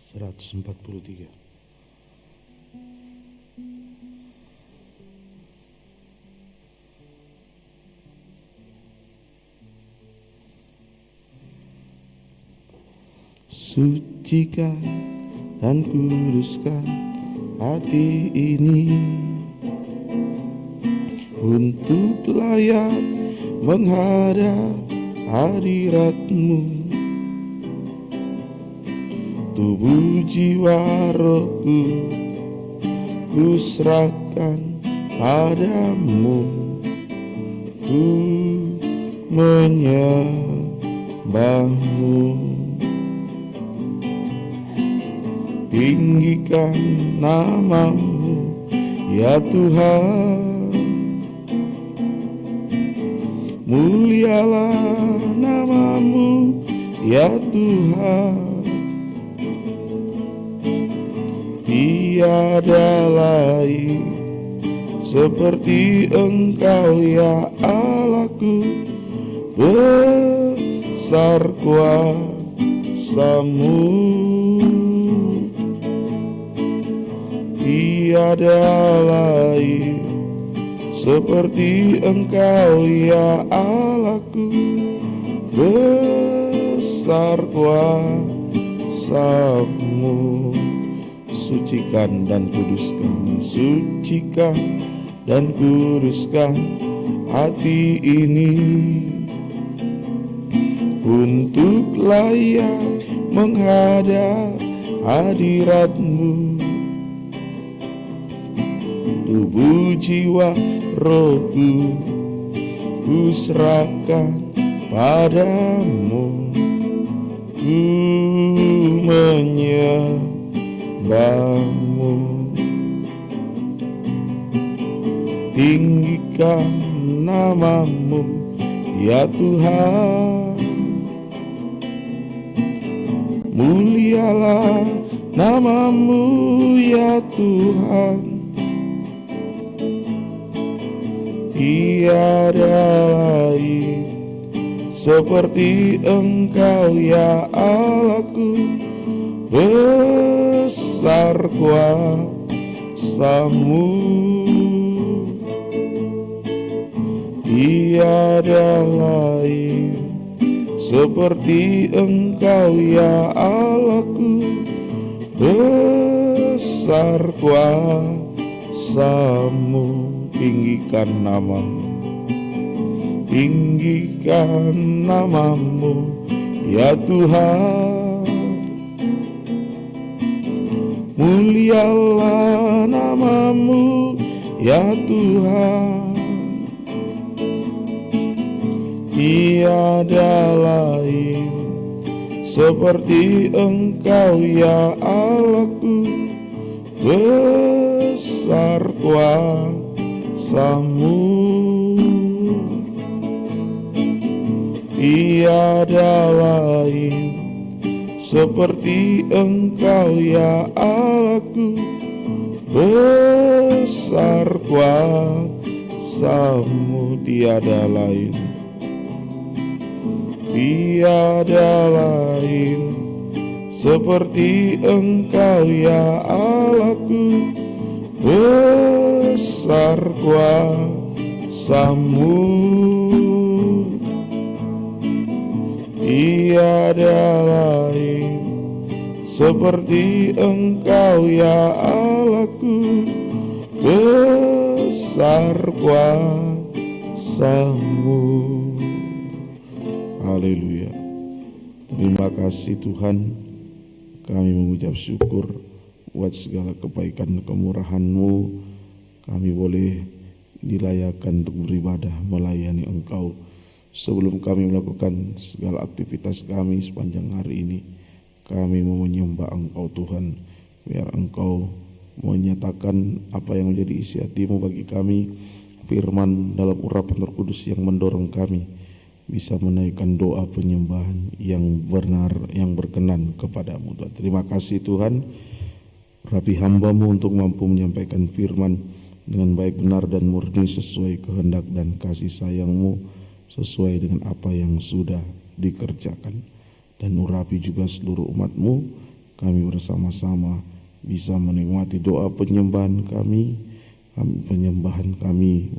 143. Sucikan dan kuduskan hati ini untuk layak menghadap hadirat-Mu. Tubuh jiwa rohku ku serahkan padamu, ku menyembahmu. Tinggikan nama-Mu ya Tuhan, mulialah nama-Mu ya Tuhan. Tiada lain seperti Engkau ya Allahku, besar kuasa-Mu. Tiada lain seperti Engkau ya Allahku, besar kuasa-Mu. Sucikan dan kuduskan, sucikan dan kuduskan hati ini untuk layak menghadap hadirat-Mu. Tubuh jiwa rohku ku serahkan padamu, ku menyembahmu. Tinggikan nama-Mu ya Tuhan, mulialah nama-Mu ya Tuhan. Tiada lain seperti Engkau ya Allahku, besar kuasa-Mu. Tiada lain seperti Engkau ya Allahku, besar kuasa-Mu. Tinggikan nama-Mu, tinggikan nama-Mu ya Tuhan, mulialah nama-Mu ya Tuhan. Tiada lain seperti Engkau ya Allahku, besar kuasa-Mu. Tiada lain seperti Engkau ya Allahku, besar kuasa-Mu. Tiada lain, tiada lain seperti Engkau ya Allahku, besar kuasa-Mu. Tiada lain seperti Engkau ya Allahku, besar kuasa-Mu. Haleluya. Terima kasih Tuhan, kami mengucap syukur buat segala kebaikan kemurahan-Mu. Kami boleh dilayakkan untuk beribadah melayani Engkau. Sebelum kami melakukan segala aktivitas kami sepanjang hari ini, kami mau menyembah Engkau Tuhan. Biar Engkau menyatakan apa yang menjadi isi hati-Mu bagi kami. Firman dalam urapan Roh Kudus yang mendorong kami bisa menaikkan doa penyembahan yang benar, yang berkenan kepada-Mu Tuhan. Terima kasih Tuhan, rapi hamba-Mu untuk mampu menyampaikan firman dengan baik, benar dan murni sesuai kehendak dan kasih sayang-Mu, sesuai dengan apa yang sudah dikerjakan. Dan urapi juga seluruh umat-Mu kami bersama-sama bisa menikmati doa penyembahan kami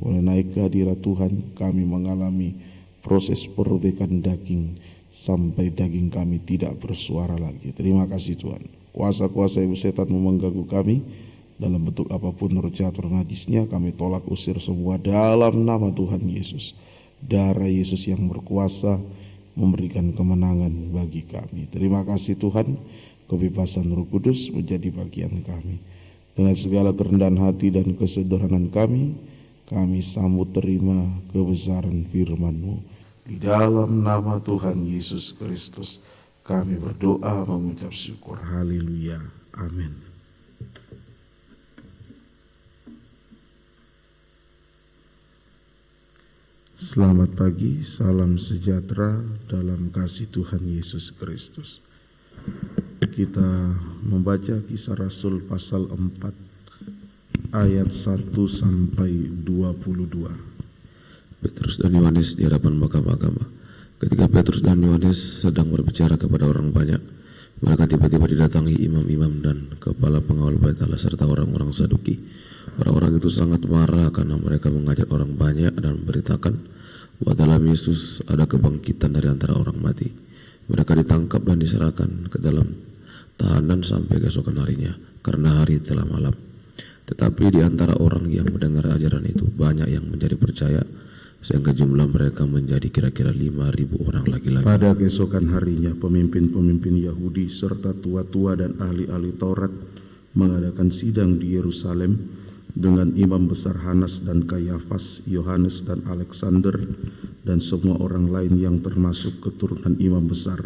boleh naik ke hadirat Tuhan. Kami mengalami proses perobekan daging sampai daging kami tidak bersuara lagi. Terima kasih Tuhan. Kuasa-kuasa ibu setan mengganggu kami dalam bentuk apapun, roh jahat, roh najisnya, kami tolak usir semua dalam nama Tuhan Yesus. Darah Yesus yang berkuasa memberikan kemenangan bagi kami. Terima kasih Tuhan, kebebasan Roh Kudus menjadi bagian kami. Dengan segala kerendahan hati dan kesederhanaan kami sambut terima kebesaran firman-Mu. Di dalam nama Tuhan Yesus Kristus kami berdoa mengucap syukur. Haleluya. Amin. Selamat pagi, salam sejahtera dalam kasih Tuhan Yesus Kristus. Kita membaca Kisah Rasul pasal 4 ayat 1 sampai 22. Petrus dan Yohanes di hadapan mahkamah. Ketika Petrus dan Yohanes sedang berbicara kepada orang banyak, mereka tiba-tiba didatangi imam-imam dan kepala pengawal bait Allah serta orang-orang Saduki. Orang-orang itu sangat marah karena mereka mengajak orang banyak dan memberitakan bahwa dalam Yesus ada kebangkitan dari antara orang mati. Mereka ditangkap dan diserahkan ke dalam tahanan sampai keesokan harinya, karena hari telah malam. Tetapi di antara orang yang mendengar ajaran itu, banyak yang menjadi percaya, sehingga jumlah mereka menjadi kira-kira 5.000 orang laki-laki. Pada keesokan harinya, pemimpin-pemimpin Yahudi serta tua-tua dan ahli-ahli Taurat mengadakan sidang di Yerusalem dengan imam besar Hanas dan Kayafas, Yohanes dan Alexander, dan semua orang lain yang termasuk keturunan imam besar.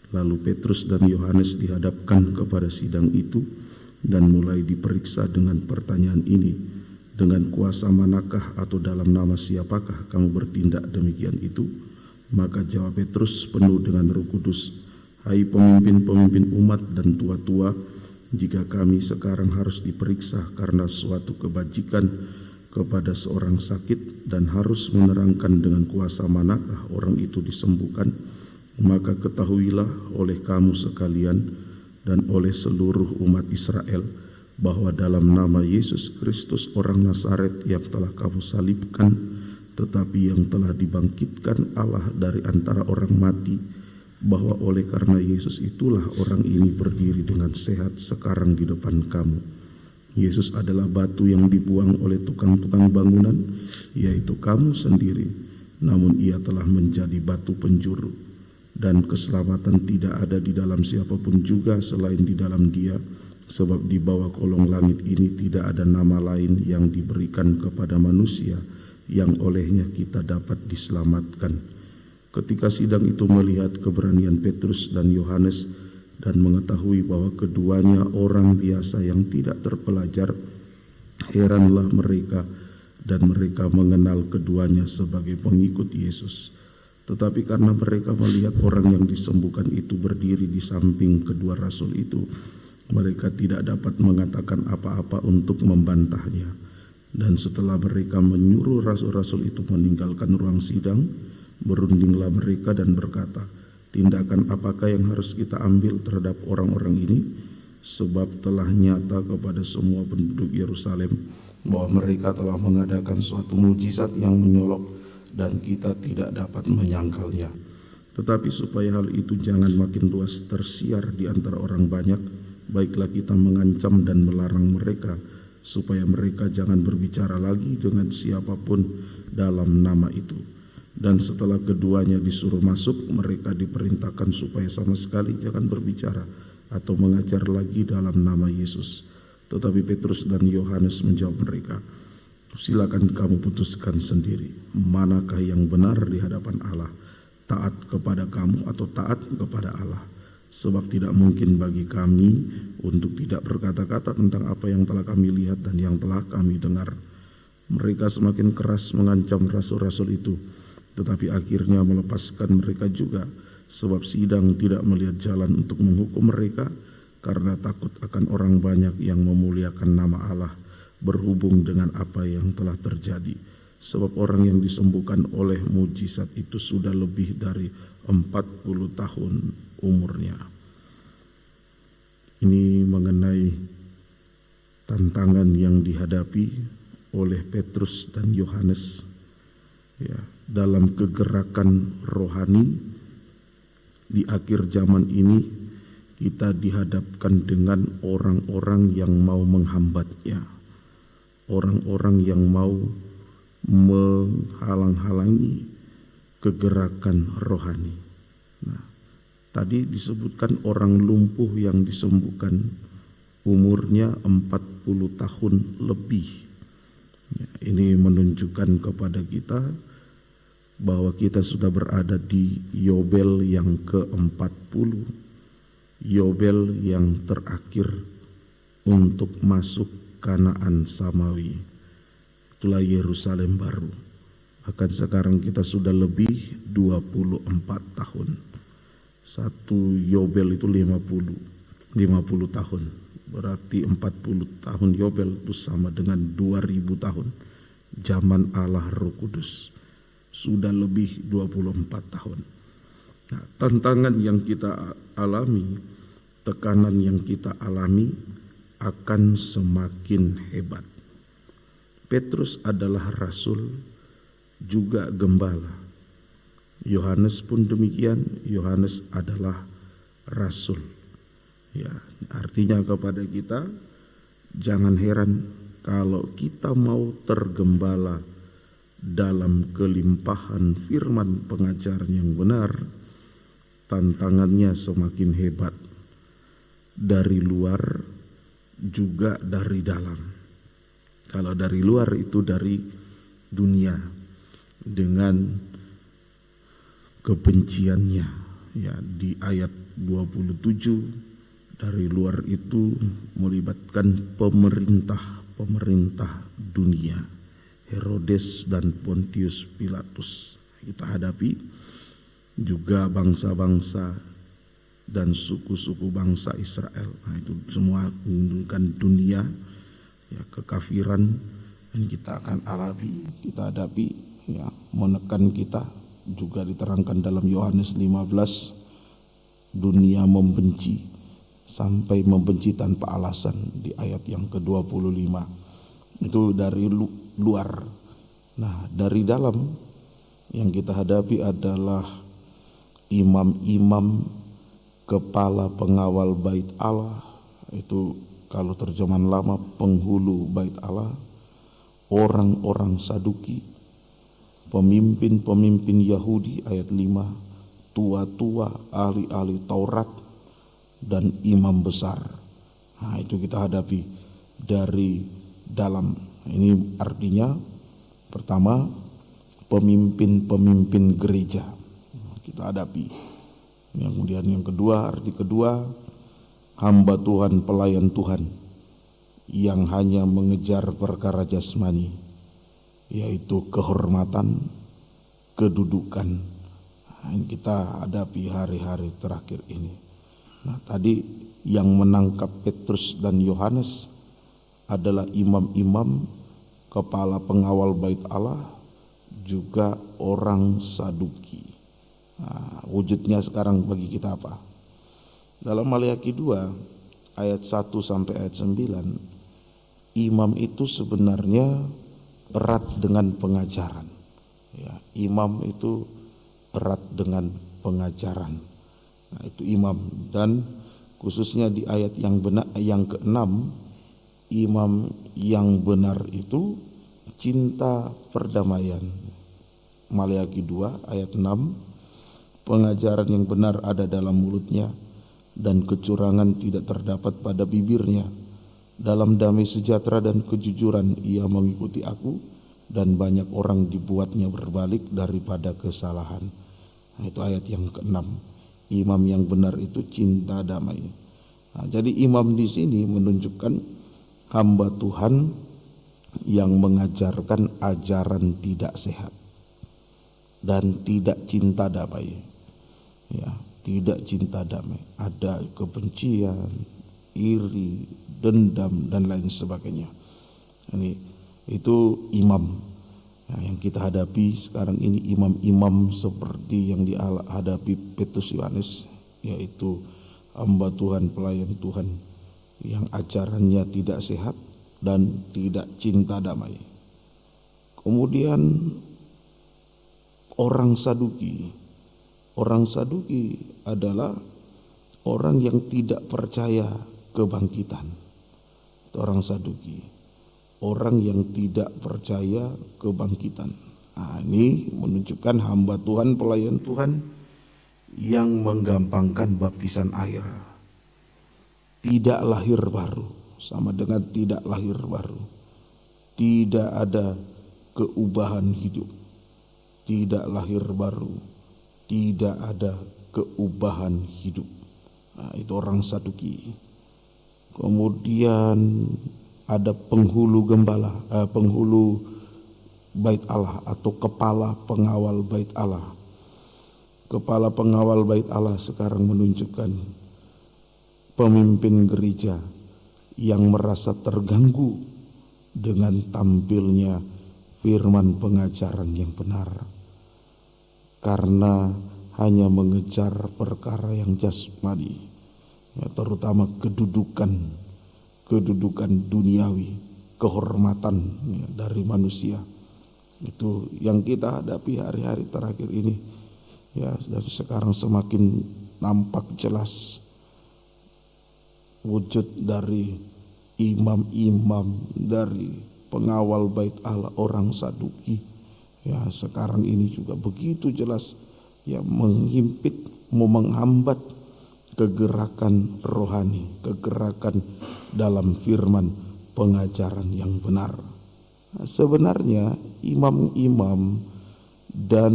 Lalu Petrus dan Yohanes dihadapkan kepada sidang itu dan mulai diperiksa dengan pertanyaan ini, dengan kuasa manakah atau dalam nama siapakah kamu bertindak demikian itu? Maka jawab Petrus penuh dengan Roh Kudus, hai pemimpin-pemimpin umat dan tua-tua, jika kami sekarang harus diperiksa karena suatu kebajikan kepada seorang sakit dan harus menerangkan dengan kuasa manakah orang itu disembuhkan, maka ketahuilah oleh kamu sekalian dan oleh seluruh umat Israel bahwa dalam nama Yesus Kristus orang Nazaret yang telah kamu salibkan, tetapi yang telah dibangkitkan Allah dari antara orang mati, bahwa oleh karena Yesus itulah orang ini berdiri dengan sehat sekarang di depan kamu. Yesus adalah batu yang dibuang oleh tukang-tukang bangunan, yaitu kamu sendiri, namun ia telah menjadi batu penjuru. Dan keselamatan tidak ada di dalam siapapun juga selain di dalam Dia, sebab di bawah kolong langit ini tidak ada nama lain yang diberikan kepada manusia yang olehnya kita dapat diselamatkan. Ketika sidang itu melihat keberanian Petrus dan Yohanes dan mengetahui bahwa keduanya orang biasa yang tidak terpelajar, heranlah mereka dan mereka mengenal keduanya sebagai pengikut Yesus. Tetapi karena mereka melihat orang yang disembuhkan itu berdiri di samping kedua rasul itu, mereka tidak dapat mengatakan apa-apa untuk membantahnya. Dan setelah mereka menyuruh rasul-rasul itu meninggalkan ruang sidang, berundinglah mereka dan berkata, tindakan apakah yang harus kita ambil terhadap orang-orang ini? Sebab telah nyata kepada semua penduduk Yerusalem bahwa mereka telah mengadakan suatu mujizat yang menyolok dan kita tidak dapat menyangkalnya. Tetapi supaya hal itu jangan makin luas tersiar di antara orang banyak, baiklah kita mengancam dan melarang mereka supaya mereka jangan berbicara lagi dengan siapapun dalam nama itu. Dan setelah keduanya disuruh masuk, mereka diperintahkan supaya sama sekali jangan berbicara atau mengajar lagi dalam nama Yesus. Tetapi Petrus dan Yohanes menjawab mereka, silakan kamu putuskan sendiri, manakah yang benar di hadapan Allah, taat kepada kamu atau taat kepada Allah. Sebab tidak mungkin bagi kami untuk tidak berkata-kata tentang apa yang telah kami lihat dan yang telah kami dengar. Mereka semakin keras mengancam rasul-rasul itu, tetapi akhirnya melepaskan mereka juga, sebab sidang tidak melihat jalan untuk menghukum mereka karena takut akan orang banyak yang memuliakan nama Allah berhubung dengan apa yang telah terjadi. Sebab orang yang disembuhkan oleh mujizat itu sudah lebih dari 40 tahun umurnya. Ini mengenai tantangan yang dihadapi oleh Petrus dan Yohanes ya, dalam kegerakan rohani di akhir zaman ini. Kita dihadapkan dengan orang-orang yang mau menghambatnya, orang-orang yang mau menghalang-halangi kegerakan rohani. Nah, tadi disebutkan orang lumpuh yang disembuhkan umurnya 40 tahun lebih. Ya, ini menunjukkan kepada kita bahwa kita sudah berada di Yobel yang ke-40. Yobel yang terakhir untuk masuk Kanaan Samawi. Itulah Yerusalem baru. Bahkan sekarang kita sudah lebih 24 tahun. Satu Yobel itu 50 tahun. Berarti 40 tahun Yobel itu sama dengan 2000 tahun. Zaman Allah Roh Kudus. Sudah lebih 24 tahun. Nah, tantangan yang kita alami, tekanan yang kita alami akan semakin hebat. Petrus adalah rasul, juga gembala. Yohanes pun demikian, Yohanes adalah rasul. Ya, artinya kepada kita, jangan heran kalau kita mau tergembala dalam kelimpahan firman pengajaran yang benar, tantangannya semakin hebat dari luar juga dari dalam. Kalau dari luar itu dari dunia dengan kebenciannya ya, di ayat 27 dari luar itu melibatkan pemerintah dunia, Herodes dan Pontius Pilatus. Kita hadapi juga bangsa-bangsa dan suku-suku bangsa Israel. Nah, itu semua menunjukkan dunia ya, kekafiran yang kita akan alami, kita hadapi ya, menekan kita. Juga diterangkan dalam Yohanes 15, dunia membenci sampai membenci tanpa alasan di ayat yang ke-25. Itu dari luar. Nah, dari dalam yang kita hadapi adalah imam-imam, kepala pengawal bait Allah, itu kalau terjemahan lama penghulu bait Allah, orang-orang Saduki, pemimpin-pemimpin Yahudi ayat 5, tua-tua ahli-ahli Taurat dan imam besar. Nah, itu kita hadapi dari dalam. Ini artinya pertama pemimpin-pemimpin gereja kita hadapi. Kemudian yang kedua, arti kedua, hamba Tuhan, pelayan Tuhan yang hanya mengejar perkara jasmani, yaitu kehormatan, kedudukan. Nah, ini kita hadapi hari-hari terakhir ini. Nah, tadi yang menangkap Petrus dan Yohanes adalah imam-imam, kepala pengawal bait Allah, juga orang Saduki. Nah, wujudnya sekarang bagi kita apa? Dalam Maleakhi 2 ayat 1 sampai ayat 9, imam itu sebenarnya erat dengan pengajaran. Ya, imam itu erat dengan pengajaran. Nah, itu imam, dan khususnya di ayat yang benar yang ke-6, imam yang benar itu cinta perdamaian. Maleakhi 2 ayat 6, pengajaran yang benar ada dalam mulutnya dan kecurangan tidak terdapat pada bibirnya. Dalam damai sejahtera dan kejujuran ia mengikuti aku, dan banyak orang dibuatnya berbalik daripada kesalahan. Nah, itu ayat yang ke-6. Imam yang benar itu cinta damai. Nah, jadi imam di sini menunjukkan hamba Tuhan yang mengajarkan ajaran tidak sehat dan tidak cinta damai. Ya, tidak cinta damai, ada kebencian, iri, dendam dan lain sebagainya. Ini itu imam yang kita hadapi sekarang ini, imam-imam seperti yang dihadapi Petrus Yohanes, yaitu hamba Tuhan, pelayan Tuhan yang ajarannya tidak sehat dan tidak cinta damai. Kemudian orang Saduki. Orang Saduki adalah orang yang tidak percaya kebangkitan. Orang Saduki, orang yang tidak percaya kebangkitan. Nah, ini menunjukkan hamba Tuhan, pelayan Tuhan yang menggampangkan baptisan air. Tidak lahir baru, sama dengan tidak lahir baru. Tidak ada keubahan hidup. Tidak lahir baru, tidak ada keubahan hidup. Nah, itu orang Saduki. Kemudian ada penghulu bait Allah atau kepala pengawal bait Allah. Kepala pengawal bait Allah sekarang menunjukkan pemimpin gereja yang merasa terganggu dengan tampilnya firman pengajaran yang benar, karena hanya mengejar perkara yang jasmani, ya, terutama kedudukan duniawi, kehormatan ya, dari manusia. Itu yang kita hadapi hari-hari terakhir ini, ya, dan sekarang semakin nampak jelas wujud dari imam-imam, dari pengawal bait Allah, orang Saduki. Ya, sekarang ini juga begitu jelas, ya, menghimpit, mau menghambat kegerakan rohani, kegerakan dalam firman pengajaran yang benar. Nah, sebenarnya imam-imam dan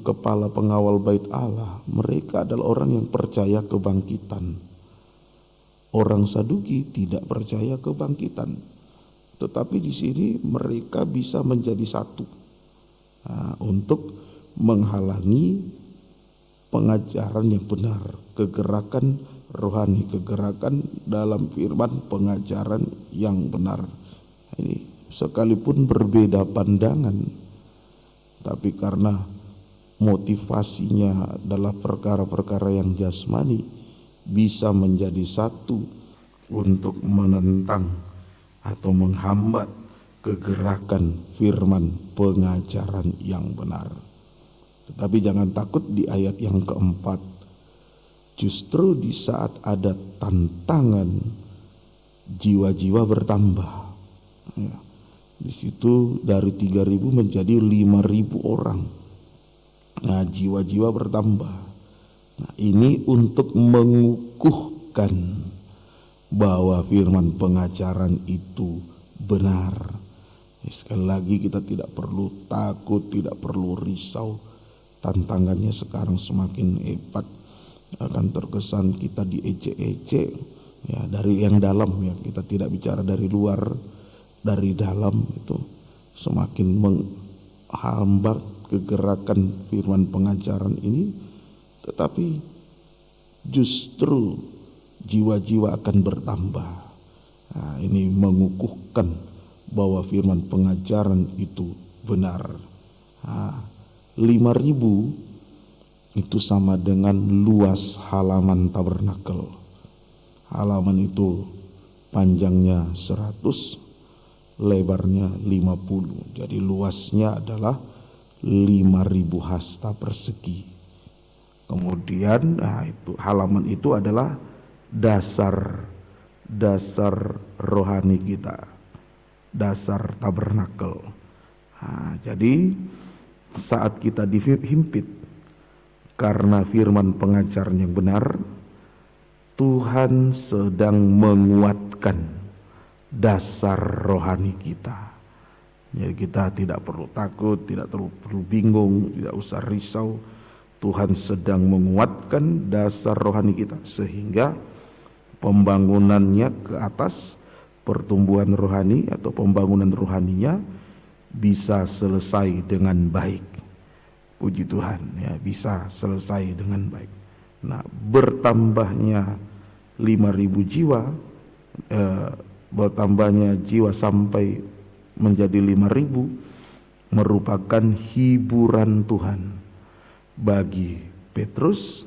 kepala pengawal bait Allah, mereka adalah orang yang percaya kebangkitan. Orang Saduki tidak percaya kebangkitan, tetapi di sini mereka bisa menjadi satu, nah, untuk menghalangi pengajaran yang benar, kegerakan rohani, kegerakan dalam firman pengajaran yang benar. Ini sekalipun berbeda pandangan, tapi karena motivasinya adalah perkara-perkara yang jasmani, bisa menjadi satu untuk menentang atau menghambat kegerakan firman pengajaran yang benar. Tetapi jangan takut, di ayat yang keempat, justru di saat ada tantangan, jiwa-jiwa bertambah. Ya, di situ dari 3.000 menjadi 5.000 orang. Nah, jiwa-jiwa bertambah. Nah, ini untuk mengukuhkan bahwa firman pengajaran itu benar. Sekali lagi, kita tidak perlu takut, tidak perlu risau. Tantangannya sekarang semakin hebat. Akan terkesan kita diejek-ejek, ya, dari yang dalam, ya, kita tidak bicara dari luar, dari dalam itu semakin menghambat kegerakan firman pengajaran ini. Tetapi justru jiwa-jiwa akan bertambah. Nah, ini mengukuhkan bahwa firman pengajaran itu benar. Nah, 5.000 itu sama dengan luas halaman tabernakel. Halaman itu panjangnya 100, lebarnya 50. Jadi luasnya adalah 5.000 hasta persegi. Kemudian, nah, itu halaman itu adalah dasar rohani kita, dasar tabernakel. Nah, jadi saat kita dihimpit karena firman pengajaran yang benar, Tuhan sedang menguatkan dasar rohani kita. Jadi kita tidak perlu takut, tidak perlu bingung, tidak usah risau. Tuhan sedang menguatkan dasar rohani kita sehingga pembangunannya ke atas, pertumbuhan rohani atau pembangunan rohaninya bisa selesai dengan baik. Puji Tuhan, ya, bisa selesai dengan baik. Nah, bertambahnya 5.000 jiwa, bertambahnya jiwa sampai menjadi 5.000 merupakan hiburan Tuhan bagi Petrus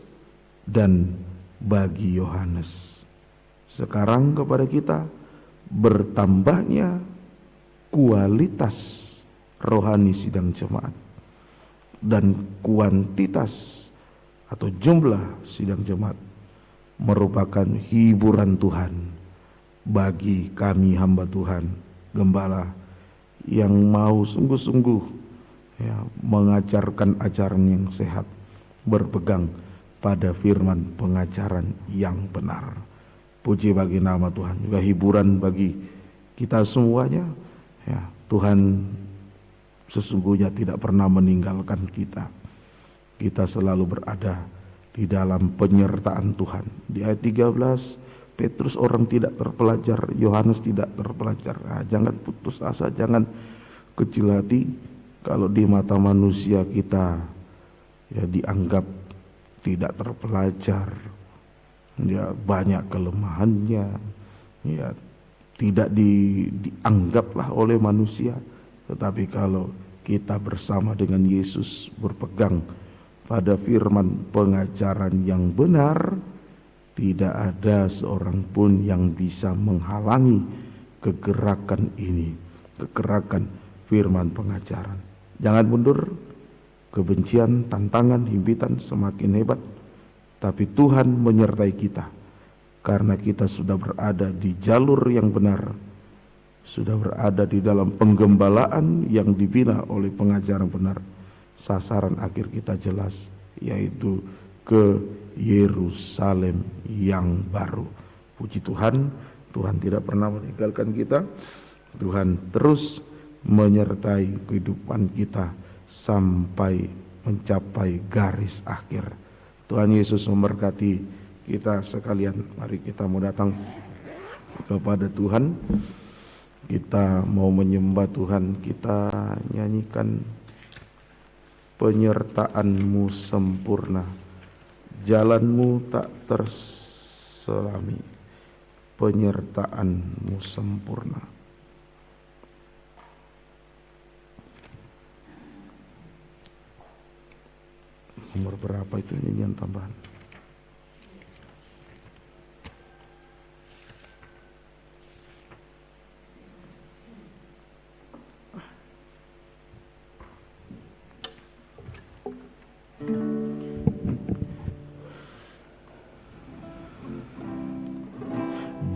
dan bagi Yohanes. sekarang kepada kita bertambahnya kualitas rohani sidang jemaat dan kuantitas atau jumlah sidang jemaat merupakan hiburan Tuhan bagi kami hamba Tuhan, gembala yang mau sungguh-sungguh mengajarkan ajaran yang sehat, berpegang pada firman pengajaran yang benar. Puji bagi nama Tuhan, juga hiburan bagi kita semuanya. Tuhan sesungguhnya tidak pernah meninggalkan kita. Kita selalu berada di dalam penyertaan Tuhan. Di ayat 13, Petrus orang tidak terpelajar, Yohanes tidak terpelajar. Jangan putus asa, jangan kecil hati. Kalau di mata manusia kita dianggap tidak terpelajar, banyak kelemahannya, tidak dianggaplah oleh manusia. Tetapi kalau kita bersama dengan Yesus berpegang pada firman pengajaran yang benar, tidak ada seorang pun yang bisa menghalangi kegerakan ini, kegerakan firman pengajaran. Jangan mundur, kebencian, tantangan, himpitan semakin hebat, tapi Tuhan menyertai kita karena kita sudah berada di jalur yang benar, sudah berada di dalam penggembalaan yang dibina oleh pengajaran benar. Sasaran akhir kita jelas, yaitu ke Yerusalem yang baru. Puji Tuhan, Tuhan tidak pernah meninggalkan kita. Tuhan terus menyertai kehidupan kita sampai mencapai garis akhir. Tuhan Yesus memberkati kita sekalian. Mari kita mau datang kepada Tuhan. Kita mau menyembah Tuhan. Kita nyanyikan penyertaan-Mu sempurna, jalan-Mu tak terselami, penyertaan-Mu sempurna. Nomor berapa itu nyanyian tambahan?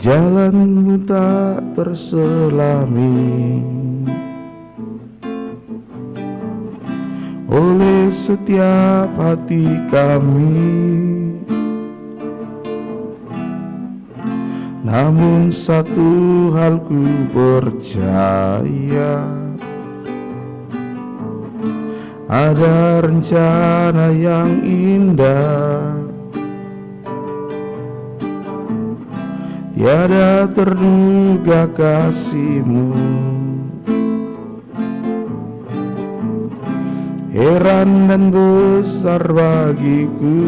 Jalan-Mu tak terselami oleh setiap hati kami, namun satu hal ku percaya, ada rencana yang indah, tiada terduga kasih-Mu. Heran dan besar bagiku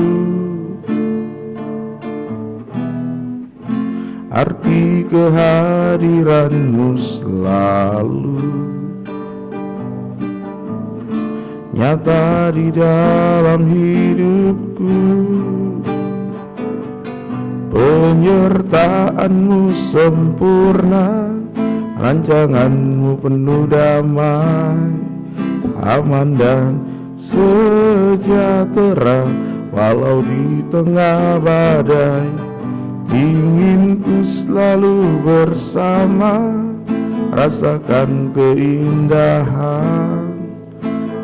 arti kehadiran-Mu selalu nyata di dalam hidupku. Penyertaan-Mu sempurna, rancangan-Mu penuh damai, aman dan sejahtera walau di tengah badai. Ingin ku selalu bersama, rasakan keindahan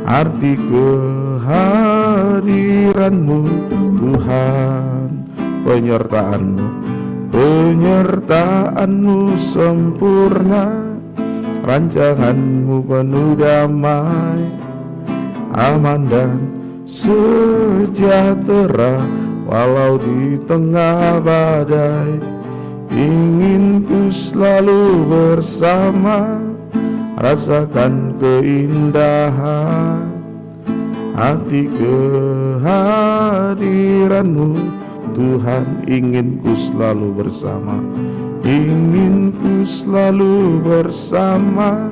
arti kehadiran-Mu Tuhan. Penyertaan-Mu sempurna, rancangan-Mu penuh damai, aman dan sejahtera walau di tengah badai. Ingin ku selalu bersama, rasakan keindahan hati kehadiran-Mu Tuhan. Ingin ku selalu bersama, ingin ku selalu bersama,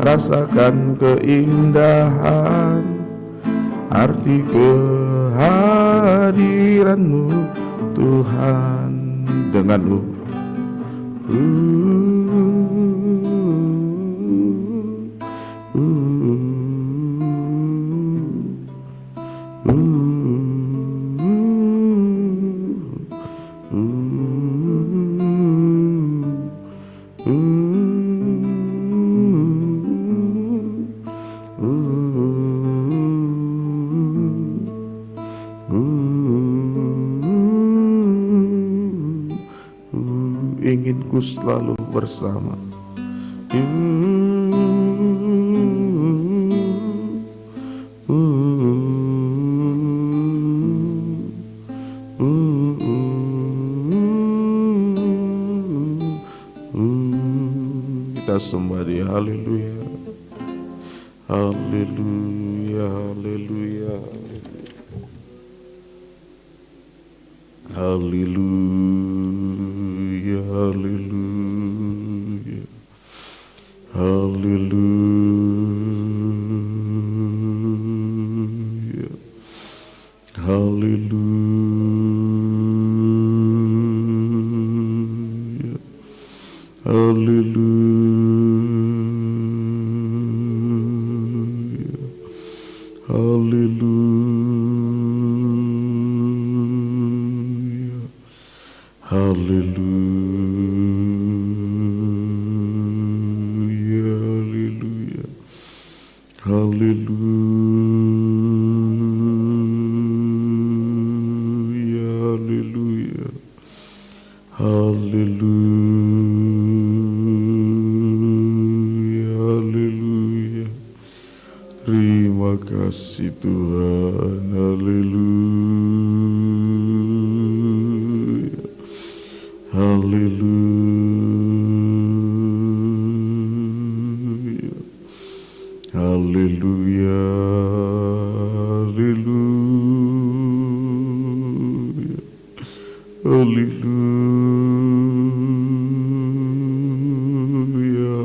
rasakan keindahan arti kehadiran-Mu Tuhan. Dengan Ingin ku selalu bersama. Kita sembah Dia, haleluya, haleluya, haleluya, haleluya, haleluya, haleluya, haleluya, haleluya, haleluya, haleluya, haleluya, haleluya, haleluya, haleluya, haleluya. Terima kasih Tuhan, haleluya, haleluya, haleluya, haleluya, haleluya,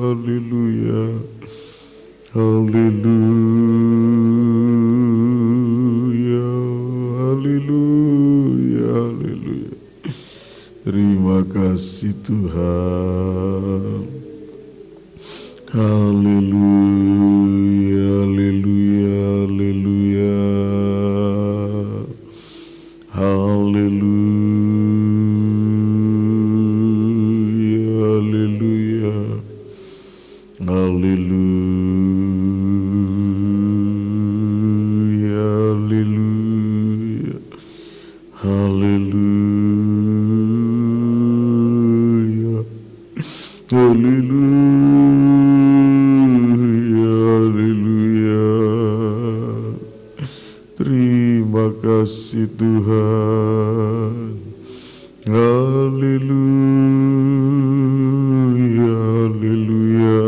haleluya, haleluya, haleluya, haleluya. Terima kasih Tuhan, haleluya, haleluya, haleluya, haleluya, haleluya, haleluya, haleluya, haleluya, haleluya, haleluya. Terima kasih Tuhan, haleluya, haleluya.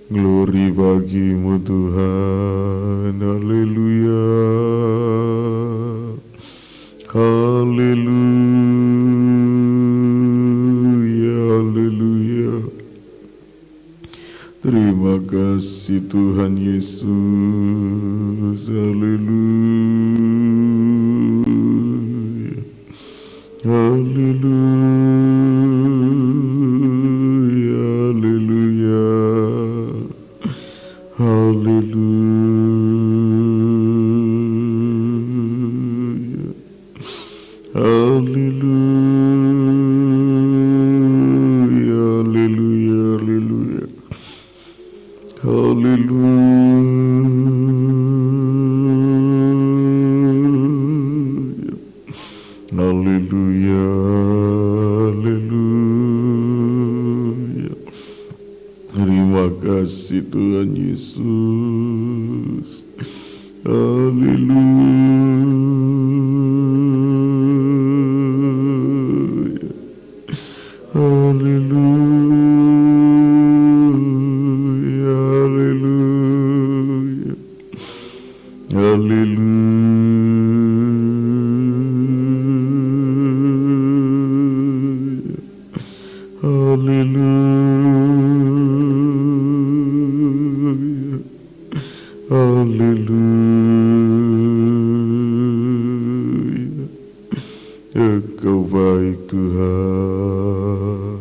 Glory bagimu Tuhan, haleluya, haleluya, haleluya. Terima kasih Tuhan Yesus, haleluya, haleluya, haleluya, haleluya, haleluya, haleluya, haleluya, haleluya, haleluya. Terima kasih Tuhan Yesus, haleluya, haleluya, haleluya, haleluya, haleluya, haleluya. Engkau baik Tuhan.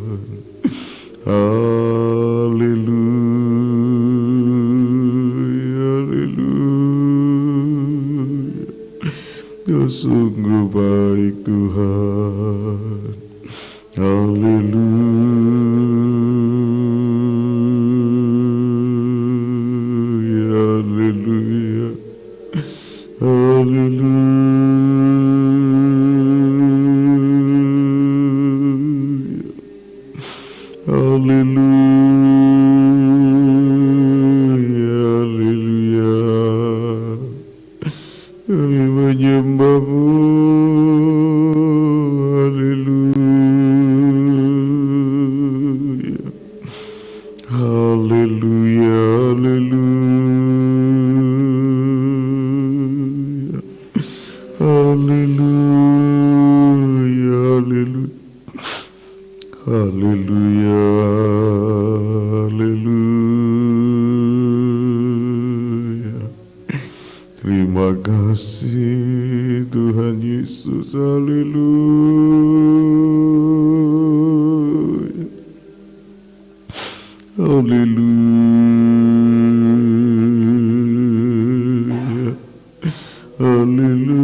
sungguh baik Tuhan. Haleluya, haleluya, haleluya, haleluya, haleluya. Kami menyembah-Mu. Haleluya, haleluya, haleluya, haleluya, haleluya, haleluya. Terima kasih Tuhan Yesus. Haleluya, haleluya, haleluya,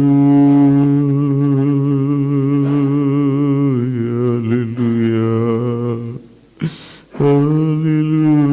haleluya, haleluya, haleluya, haleluya,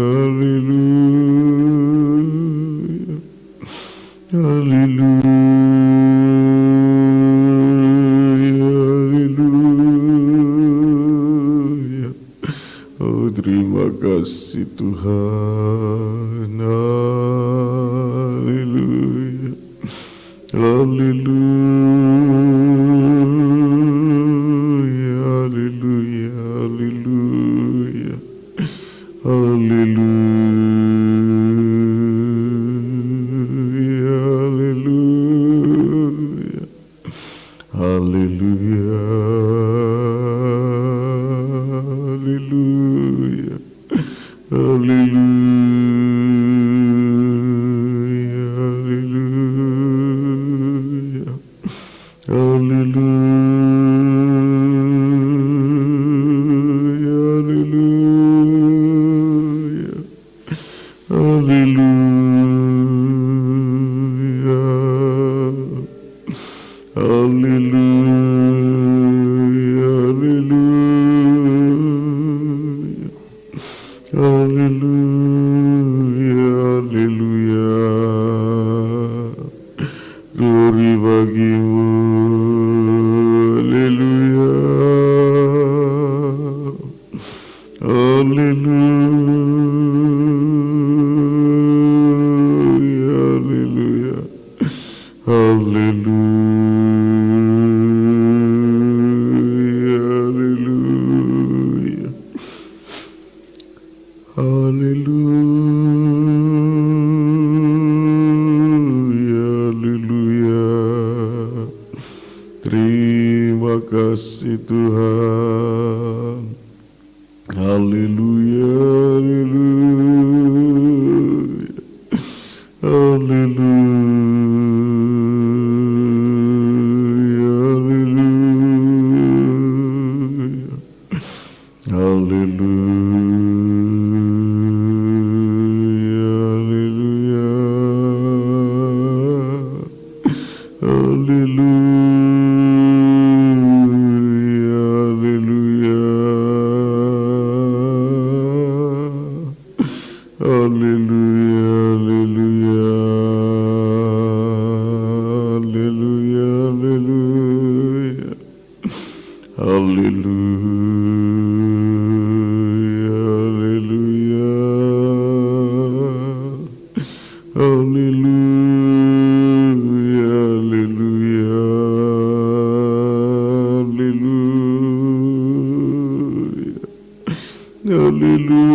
haleluya, haleluya, haleluya. Oh, terima kasih Tuhan. Haleluya, haleluya, haleluya, haleluya, haleluya, haleluya, haleluya, haleluya, haleluya, haleluya, haleluya, haleluya, haleluya, haleluya. Glory bagi-Mu. Haleluya, haleluya, haleluya, haleluya, haleluya, haleluya, haleluya. Terima kasih Tuhan. Haleluya, haleluya, haleluya, haleluya, haleluya, haleluya, haleluya, haleluya, haleluya, haleluya, haleluya, haleluya, haleluya, haleluya, haleluya,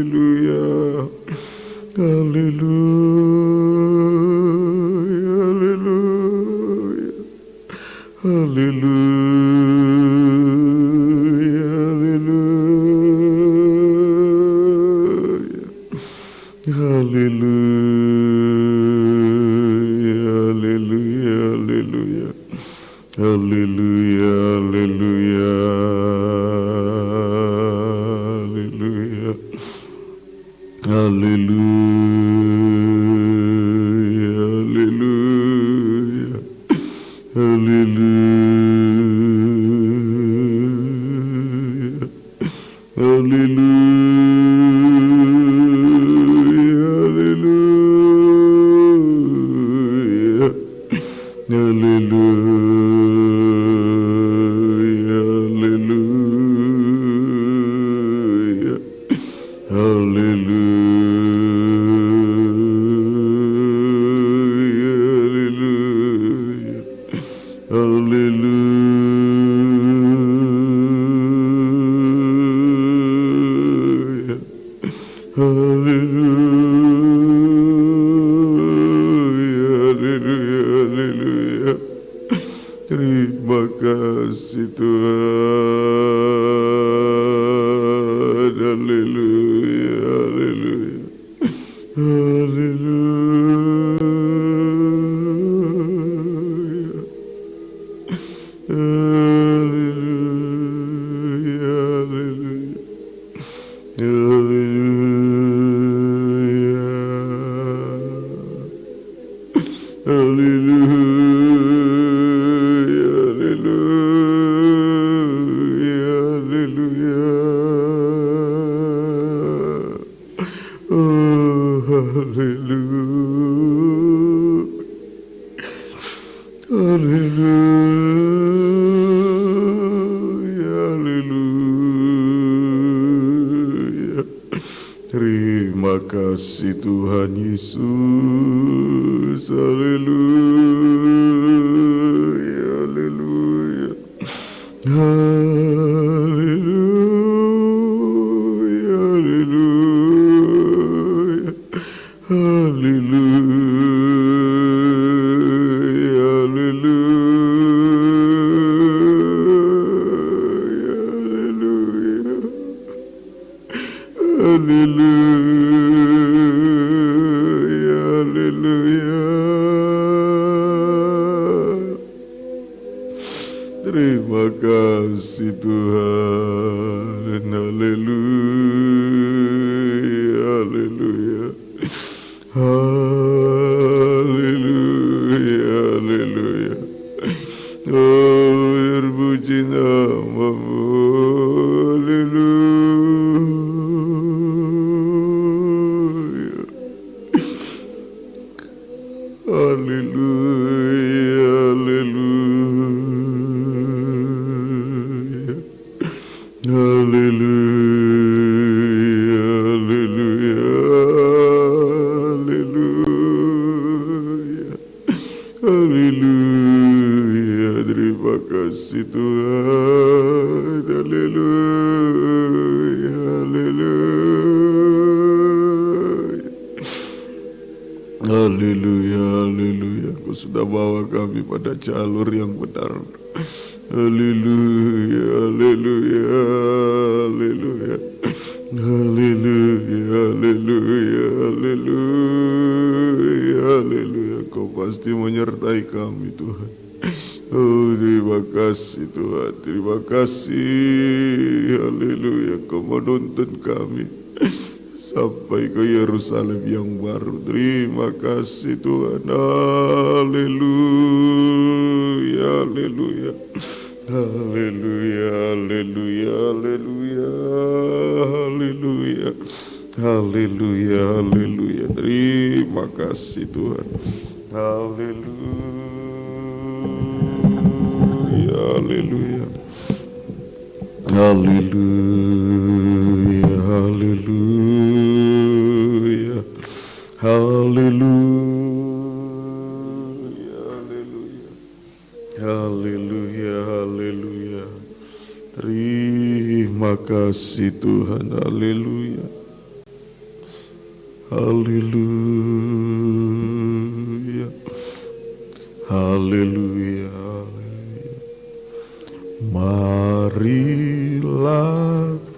haleluya, haleluya, haleluya, haleluya, haleluya, haleluya, haleluya, haleluya, haleluya, haleluya, haleluya, haleluya, haleluya, haleluya. Terima kasih Tuhan. Haleluya, haleluya, haleluya, haleluya, haleluya, haleluya, haleluya, oh haleluya, haleluya, haleluya. Terima kasih Tuhan Yesus. Haleluya, haleluya, haleluya, haleluya, haleluya, haleluya, haleluya, haleluya. Terima kasih Tuhan. Haleluya, haleluya, haleluya, haleluya. Oh, terpuji namamu. Haleluya, haleluya, haleluya, haleluya, haleluya, haleluya. Terima kasih Tuhan. Haleluya, haleluya, haleluya, haleluya. Kau sudah bawa kami pada jalur yang benar. Haleluya, haleluya, haleluya, haleluya, haleluya, haleluya, haleluya. Kau pasti menyertai kami Tuhan. Oh, terima kasih Tuhan, terima kasih. Haleluya, Kau menuntun kami sampai ke Yerusalem yang baru. Terima kasih Tuhan. Haleluya, haleluya, haleluya, haleluya, haleluya, haleluya, haleluya, haleluya. Terima kasih Tuhan. Haleluya, haleluya, haleluya, haleluya, haleluya, haleluya, haleluya. Terima kasih Tuhan. Haleluya, Haleluya, haleluya, haleluya. Marilah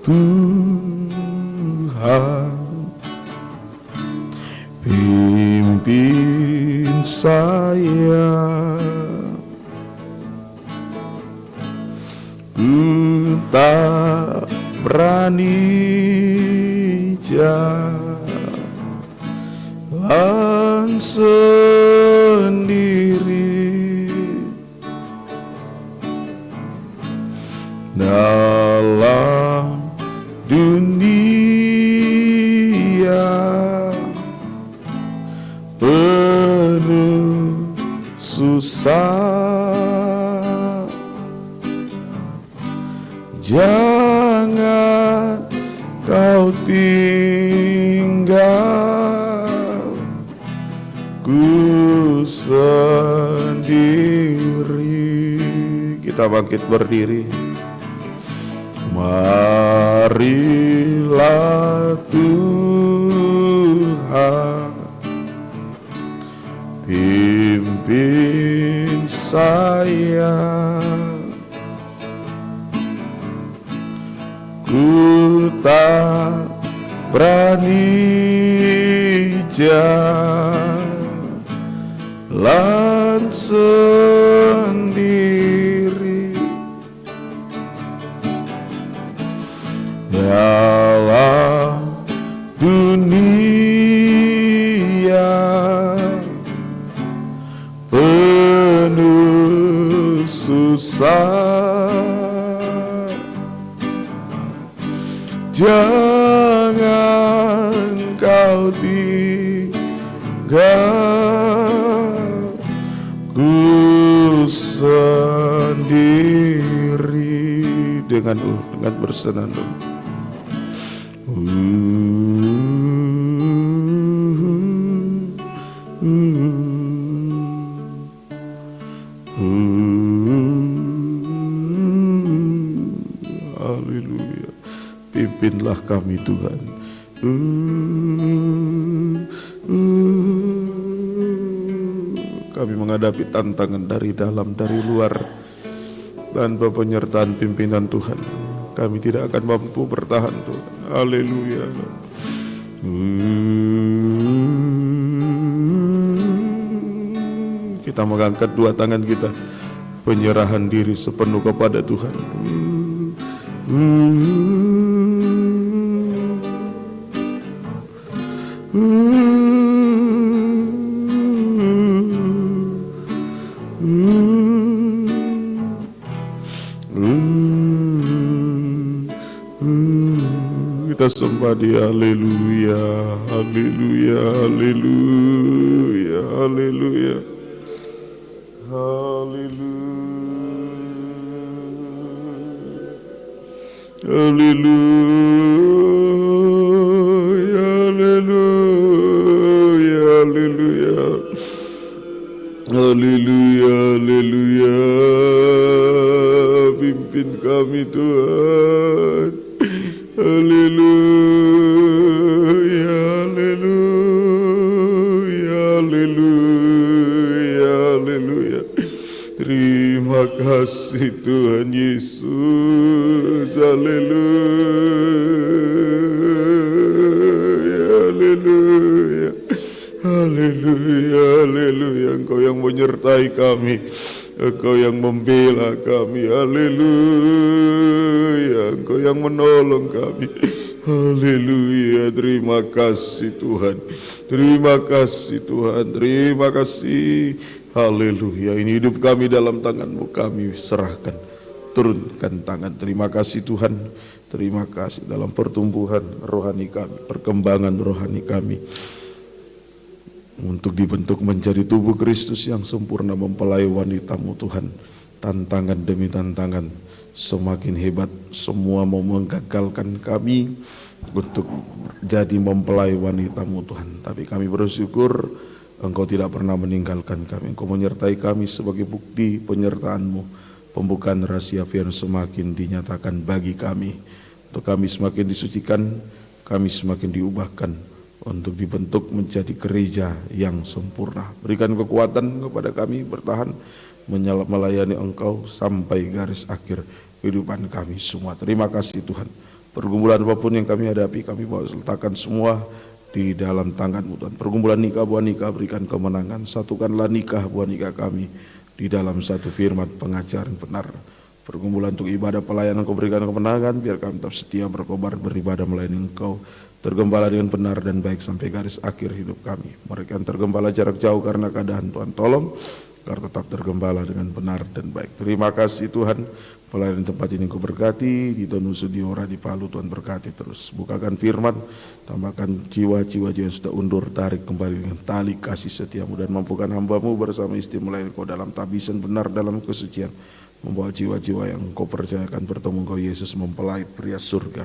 Tuhan pimpin saya, ku tak berani jalan sendiri dalam dunia penuh susah. Jangan kau tinggal ku sendiri. Kita bangkit berdiri. Marilah Tuhan pimpin saya, ku tak berani jalan sendiri dalam dunia penuh susah. Jangan kau tinggal ku sendiri. Dengan bersenandung. Haleluya. Pimpinlah kami Tuhan. Kami menghadapi tantangan dari dalam, dari luar. Tanpa penyertaan pimpinan Tuhan, kami tidak akan mampu bertahan Tuhan. Haleluya. Kita mengangkat dua tangan kita, penyerahan diri sepenuh kepada Tuhan. Kita sembah Dia. Haleluya, haleluya, haleluya, haleluya, haleluya, haleluya, haleluya, haleluya, haleluya. Pimpin kami Tuhan. Haleluya, haleluya, haleluya, haleluya. Terima kasih Tuhan Yesus. Haleluya, haleluya, haleluya, haleluya. Engkau yang menyertai kami, Engkau yang membela kami. Haleluya, Engkau yang menolong kami. Haleluya. Terima kasih Tuhan, terima kasih Tuhan, terima kasih. Haleluya. Ini hidup kami dalam tangan-Mu, kami serahkan, turunkan tangan. Terima kasih Tuhan, terima kasih dalam pertumbuhan rohani kami, perkembangan rohani kami, untuk dibentuk menjadi tubuh Kristus yang sempurna, mempelai wanita-Mu Tuhan. Tantangan demi tantangan semakin hebat, semua mau menggagalkan kami untuk jadi mempelai wanita-Mu Tuhan. Tapi kami bersyukur Engkau tidak pernah meninggalkan kami. Engkau menyertai kami sebagai bukti penyertaan-Mu. Pembukaan rahasia firman semakin dinyatakan bagi kami. Untuk kami semakin disucikan, kami semakin diubahkan untuk dibentuk menjadi gereja yang sempurna. Berikan kekuatan kepada kami bertahan melayani Engkau sampai garis akhir kehidupan kami semua. Terima kasih Tuhan. Pergumulan apapun yang kami hadapi, kami bawa letakkan semua di dalam tangan-Mu Tuhan. Pergumulan nikah, buah nikah, berikan kemenangan. Satukanlah nikah, buah nikah kami di dalam satu firman pengajaran benar. Pergumulan untuk ibadah pelayanan Kau berikan kemenangan, biar kami tetap setia berkobar beribadah melayani Engkau, tergembala dengan benar dan baik sampai garis akhir hidup kami. Mereka yang tergembala jarak jauh karena keadaan, Tuhan tolong agar tetap tergembala dengan benar dan baik. Terima kasih Tuhan, pelayanan tempat ini Kau berkati, di Tonusu, di Ora, di Palu, Tuhan berkati terus. Bukakan firman, tambahkan jiwa-jiwa yang sudah undur, tarik kembali dengan tali kasih setiamu, dan mampukan hamba-Mu bersama istri melayani Kau dalam tabisan benar dalam kesucian, membawa jiwa-jiwa yang Kau percayakan bertemu Kau Yesus mempelai pria surga.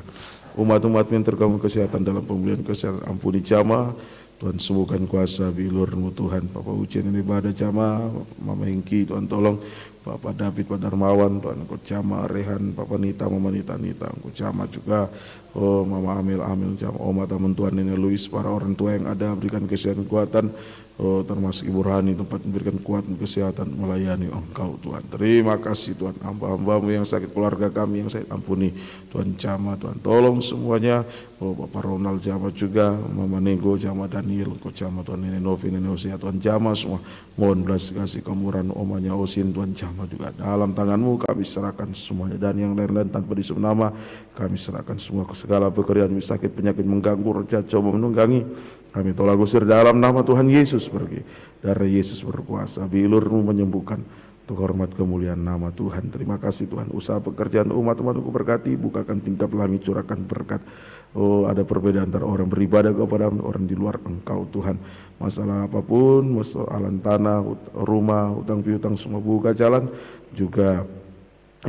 Umat-umat yang terganggu kesehatan dalam pemulihan kesehatan, ampuni jamaah Tuhan, sembuhkan kuasa bilur-Mu Tuhan. Bapak ujian ini ibadah jamaah Mama Hengki, Tuhan tolong. Bapak David, Pak Darmawan, Tuhan Engkau jamaah. Rehan, Bapak Nita, Mama Nita, Engkau jamaah juga. Oh Mama Amil, jamaah. Oma teman Tuhan Nenek Louis, para orang tua yang ada, berikan kesehatan kekuatan. Oh termasuk Ibu Rohani, tempat memberikan kekuatan kesehatan melayani Engkau Tuhan. Terima kasih Tuhan, hamba-hamba-Mu yang sakit, keluarga kami yang sakit, ampuni Tuhan jamaah, Tuhan tolong semuanya. Oh Bapak Ronald jamaah juga, Mama Nego jamaah, Daniel Engkau jamaah Tuhan, Nenek Novi, Nenek Osia Tuhan jamaah semua. Mohon belas kasih kemurahan omanya Osin Tuhan jamaah juga. Dalam tangan-Mu kami serahkan semuanya, dan yang lain-lain tanpa disebut nama kami serahkan semua ke segala pekerjaan sakit penyakit mengganggu, reja coba menunggangi. Kami tolak usir dalam nama Tuhan Yesus pergi. Darah Yesus berkuasa, bilur-Mu menyembuhkan, untuk hormat kemuliaan nama Tuhan. Terima kasih Tuhan. Usaha pekerjaan umat-umat-Mu berkati, bukakan tingkap langit, curahkan berkat. Oh ada perbedaan antara orang beribadah kepada orang di luar Engkau Tuhan. Masalah apapun, masalah tanah, rumah, hutang piutang semua buka jalan. Juga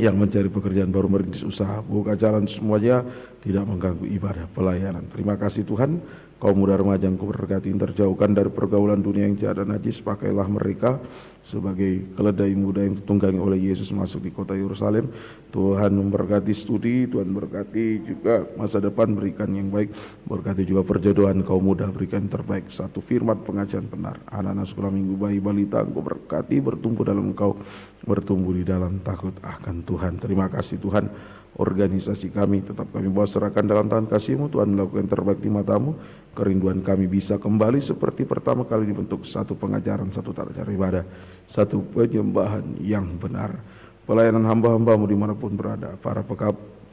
yang mencari pekerjaan baru, merintis usaha, buka jalan semuanya, tidak mengganggu ibadah pelayanan. Terima kasih Tuhan. Kaum muda remaja yang Kau berkati, terjauhkan dari pergaulan dunia yang jahat dan najis. Pakailah mereka sebagai keledai muda yang ditunggangi oleh Yesus masuk di kota Yerusalem. Tuhan memberkati studi, Tuhan berkati juga masa depan, berikan yang baik. Berkati juga perjodohan kaum muda, berikan yang terbaik. Satu firman pengajaran benar. Anak-anak sekolah minggu, bayi balita Engkau berkati, bertumbuh dalam Engkau, bertumbuh di dalam takut akan Tuhan. Terima kasih Tuhan. Organisasi kami tetap kami bawa serahkan dalam tangan kasih-Mu Tuhan, melakukan yang terbaik di mata-Mu. Kerinduan kami bisa kembali seperti pertama kali dibentuk, satu pengajaran, satu tata cara ibadah, satu penyembahan yang benar. Pelayanan hamba-hamba-Mu dimanapun berada, para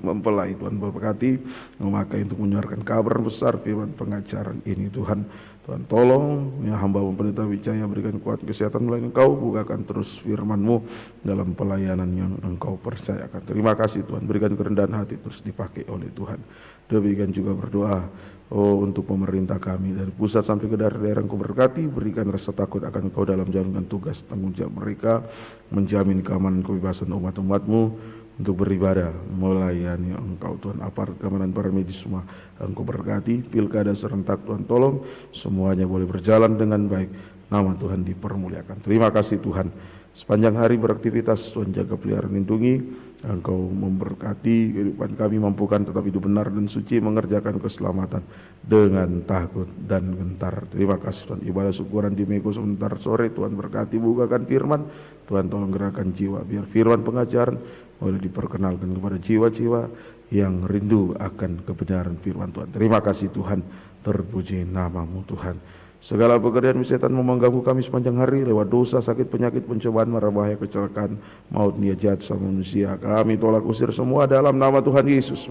mempelai Tuhan berkati, memakai untuk menyiarkan kabar besar firman pengajaran ini Tuhan. Tuhan tolong ya hamba Pendeta Wijaya, berikan kuat kesehatan melayani Engkau, bukakan terus firman-Mu dalam pelayanan yang Engkau percayakan. Terima kasih Tuhan, berikan kerendahan hati terus dipakai oleh Tuhan. Demikian juga berdoa untuk pemerintah kami dari pusat sampai ke daerah Engkau berkati, berikan rasa takut akan Engkau dalam menjalankan tugas tanggung jawab mereka, menjamin keamanan kebebasan umat-umat-Mu untuk beribadah melayani Engkau Tuhan. Aparat keamanan para medis semua Engkau berkati, pilkada serentak Tuhan tolong semuanya boleh berjalan dengan baik, nama Tuhan dipermuliakan. Terima kasih Tuhan, sepanjang hari beraktivitas Tuhan jaga pelihara lindungi, Engkau memberkati kehidupan kami, mampukan tetap hidup benar dan suci, mengerjakan keselamatan dengan takut dan gentar. Terima kasih Tuhan, ibadah syukuran di Meko sebentar sore Tuhan berkati, bukakan firman Tuhan, tolong gerakkan jiwa, biar firman pengajaran boleh diperkenalkan kepada jiwa-jiwa yang rindu akan kebenaran firman Tuhan. Terima kasih Tuhan, terpuji nama-Mu Tuhan. Segala pekerjaan setan mengganggu kami sepanjang hari lewat dosa, sakit, penyakit, pencobaan, mara bahaya, kecelakaan, maut, niat jahat sama manusia, kami tolak usir semua dalam nama Tuhan Yesus.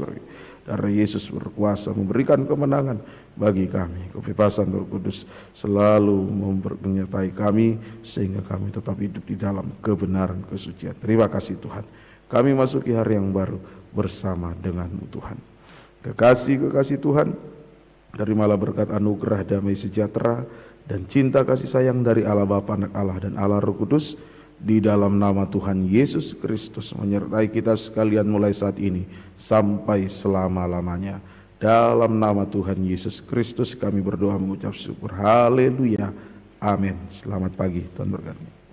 Darah Yesus berkuasa memberikan kemenangan bagi kami. Kebebasan Roh Kudus selalu menyertai kami sehingga kami tetap hidup di dalam kebenaran kesucian. Terima kasih Tuhan. Kami masuki hari yang baru bersama dengan-Mu Tuhan. Kekasih Tuhan, terimalah berkat anugerah damai sejahtera dan cinta kasih sayang dari Allah Bapa, Anak Allah dan Allah Roh Kudus di dalam nama Tuhan Yesus Kristus menyertai kita sekalian mulai saat ini sampai selama-lamanya. Dalam nama Tuhan Yesus Kristus kami berdoa mengucap syukur. Haleluya. Amin. Selamat pagi, Tuhan berkati.